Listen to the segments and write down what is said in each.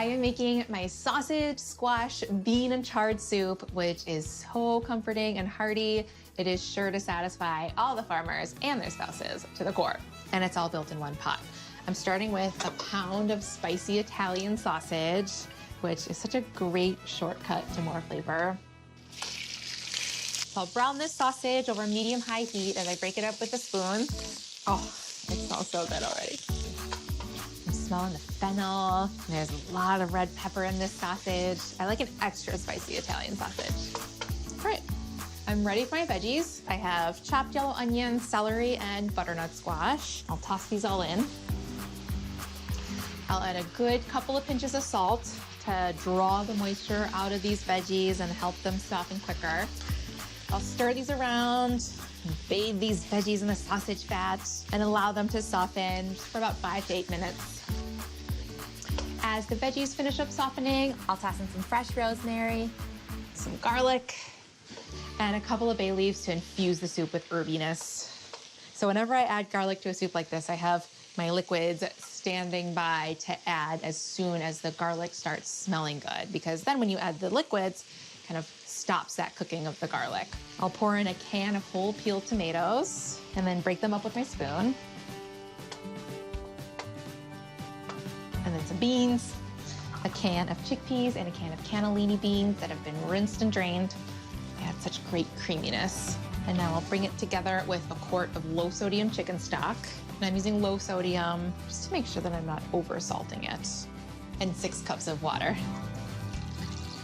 am making my sausage, squash, bean, and chard soup, which is so comforting and hearty. It is sure to satisfy all the farmers and their spouses to the core. And it's all built in one pot. I'm starting with a pound of spicy Italian sausage, which is such a great shortcut to more flavor. I'll brown this sausage over medium-high heat as I break it up with a spoon. Oh, it smells so good already. I'm smelling the fennel. There's a lot of red pepper in this sausage. I like an extra spicy Italian sausage. All right, I'm ready for my veggies. I have chopped yellow onions, celery, and butternut squash. I'll toss these all in. I'll add a good couple of pinches of salt to draw the moisture out of these veggies and help them soften quicker. I'll stir these around, bathe these veggies in the sausage fat, and allow them to soften for about 5 to 8 minutes. As the veggies finish up softening, I'll toss in some fresh rosemary, some garlic, and a couple of bay leaves to infuse the soup with herbiness. So whenever I add garlic to a soup like this, I have my liquids standing by to add as soon as the garlic starts smelling good, because then when you add the liquids, it kind of stops that cooking of the garlic. I'll pour in a can of whole peeled tomatoes and then break them up with my spoon. And then some beans, a can of chickpeas, and a can of cannellini beans that have been rinsed and drained. They add such great creaminess. And now I'll bring it together with a quart of low sodium chicken stock. And I'm using low sodium just to make sure that I'm not over salting it. And 6 cups of water.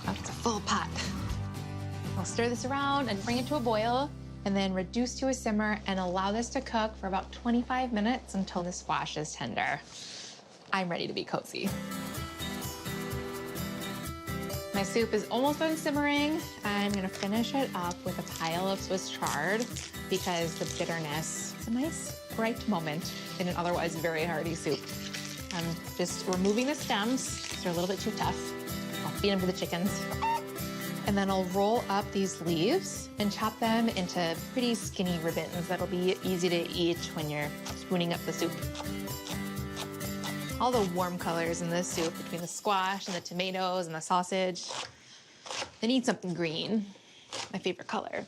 That's a full pot. I'll stir this around and bring it to a boil, and then reduce to a simmer and allow this to cook for about 25 minutes until the squash is tender. I'm ready to be cozy. My soup is almost done simmering. I'm gonna finish it up with a pile of Swiss chard because the bitterness is a nice bright moment in an otherwise very hearty soup. I'm just removing the stems. They're a little bit too tough. I'll feed them to the chickens. And then I'll roll up these leaves and chop them into pretty skinny ribbons that'll be easy to eat when you're spooning up the soup. All the warm colors in this soup between the squash and the tomatoes and the sausage. They need something green, my favorite color.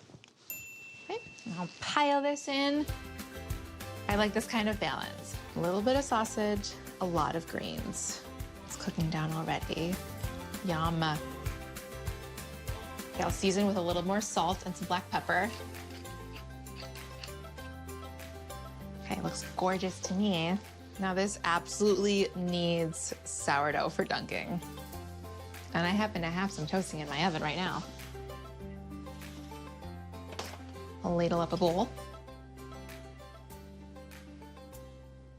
Okay, and I'll pile this in. I like this kind of balance. A little bit of sausage, a lot of greens. It's cooking down already. Yum. Okay, I'll season with a little more salt and some black pepper. Okay, looks gorgeous to me. Now this absolutely needs sourdough for dunking. And I happen to have some toasting in my oven right now. I'll ladle up a bowl.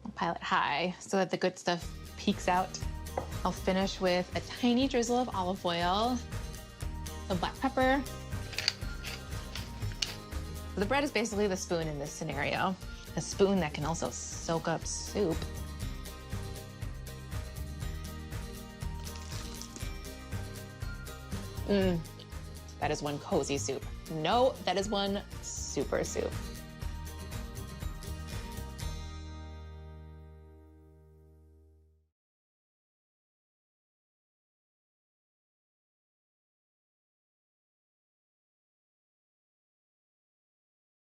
I'll pile it high so that the good stuff peeks out. I'll finish with a tiny drizzle of olive oil, some black pepper. The bread is basically the spoon in this scenario. A spoon that can also soak up soup. That is one cozy soup. No, that is one super soup.